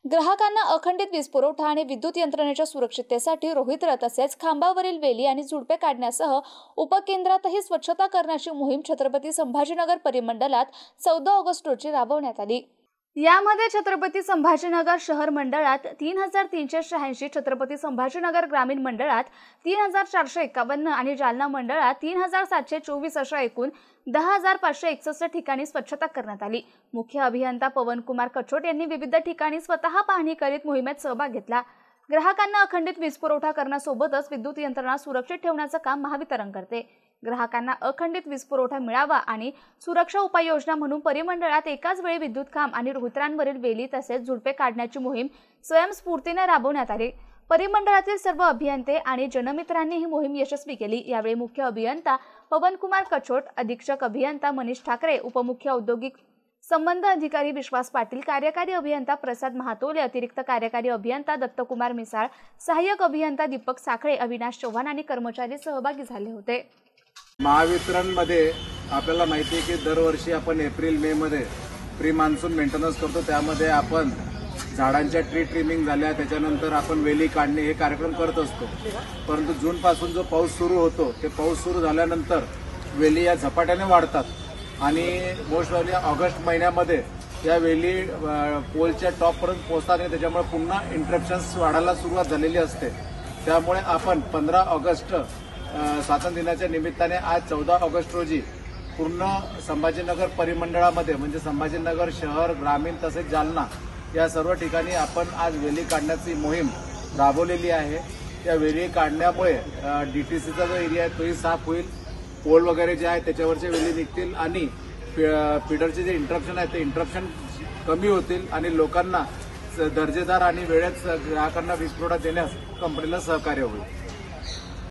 ग्राहकांना अखंडित वीज पुरवठा आणि विद्युत यंत्रणेच्या सुरक्षिततेसाठी रोहित्र तसेच खांबावरील वेली आणि झुडपे काढण्यासह उपकेंद्रातही स्वच्छता करण्याची मोहीम छत्रपती संभाजीनगर परिमंडळात 14 ऑगस्ट रोजी राबवण्यात आली। यामध्ये छत्रपती संभाजीनगर शहर मंडळात 3386, छत्रपती संभाजीनगर ग्रामीण मंडळात 3451 आणि जालना मंडळात 3724 अशा एकूण 10561 ठिकाणी स्वच्छता करण्यात आली। मुख्य अभियंता पवनकुमार कछोट यांनी विविध ठिकाणी स्वतः पाहणी करीत मोहिमेत सहभाग घेतला। ग्राहकांना अखंडित वीज पुरवठा करण्यासोबतच विद्युत यंत्रणा सुरक्षित ठेवण्याचं काम महावितरण करते। ग्राहकांना अखंडित वीज पुरवठा मिळावा आणि सुरक्षा उपाययोजना म्हणून परिमंडळात एकाच वेळी विद्युत खांब आणि रोहित्रांवरील वेली तसेच झुडपे काढण्याची मोहीम स्वयंस्फूर्तीने राबवण्यात आली। परिमंडळातील सर्व अभियंते आणि जनमित्रांनी ही मोहीम यशस्वी केली। यावेळी मुख्य अभियंता पवनकुमार कछोट, अधीक्षक अभियंता मनीष ठाकरे, उपमुख्य औद्योगिक संबंध अधिकारी विश्वास पाटील, कार्यकारी अभियंता प्रसाद महातोले, अतिरिक्त कार्यकारी अभियंता दत्तकुमार मिसाळ, सहाय्यक अभियंता दीपक साखळे, अविनाश चव्हाण आणि कर्मचारी सहभागी झाले होते। महावितरण मध्ये आपल्याला माहिती आहे की दरवर्षी आपण एप्रिल मे मध्ये प्री मान्सून मेंटेनन्स करतो। त्यामध्ये आपण झाडांच्या ट्री ट्रिमिंग झाल्या, त्याच्यानंतर आपण वेली काढणे हे कार्यक्रम करत असतो। परंतु जून पासून जो पाऊस सुरू होतो ते पाऊस सुरू झाल्यानंतर वेली या झपाट्याने वाढतात आणि मोस्ट ऑफली ऑगस्ट महिन्यामध्ये या वेली पोलच्या टॉपपर्यंत पोहोचतात आणि त्याच्यामुळे पुन्हा इंटरप्शन्स वाढायला सुरुवात झालेली असते। त्यामुळे आपण 15 ऑगस्ट स्वातंत्र्य दिनाच्या निमित्ताने आज 14 ऑगस्ट रोजी पूर्ण संभाजीनगर परिमंडळामध्ये म्हणजे संभाजीनगर शहर, ग्रामीण तसेच जालना या सर्व ठिकाणी आपण आज वेली काढण्याची मोहीम राबवलेली आहे। त्या वेली काढण्यामुळे डीटीसीचा जो एरिया आहे तोही साफ होईल, पोल वगैरे जे आहे त्याच्यावरचे वेली निघतील आणि फीडरचे जे इंटरप्शन आहे ते इंटरप्शन कमी होतील आणि लोकांना दर्जेदार आणि वेळेत ग्राहकांना वीज पुरवठा देण्यास कंपनीला सहकार्य होईल।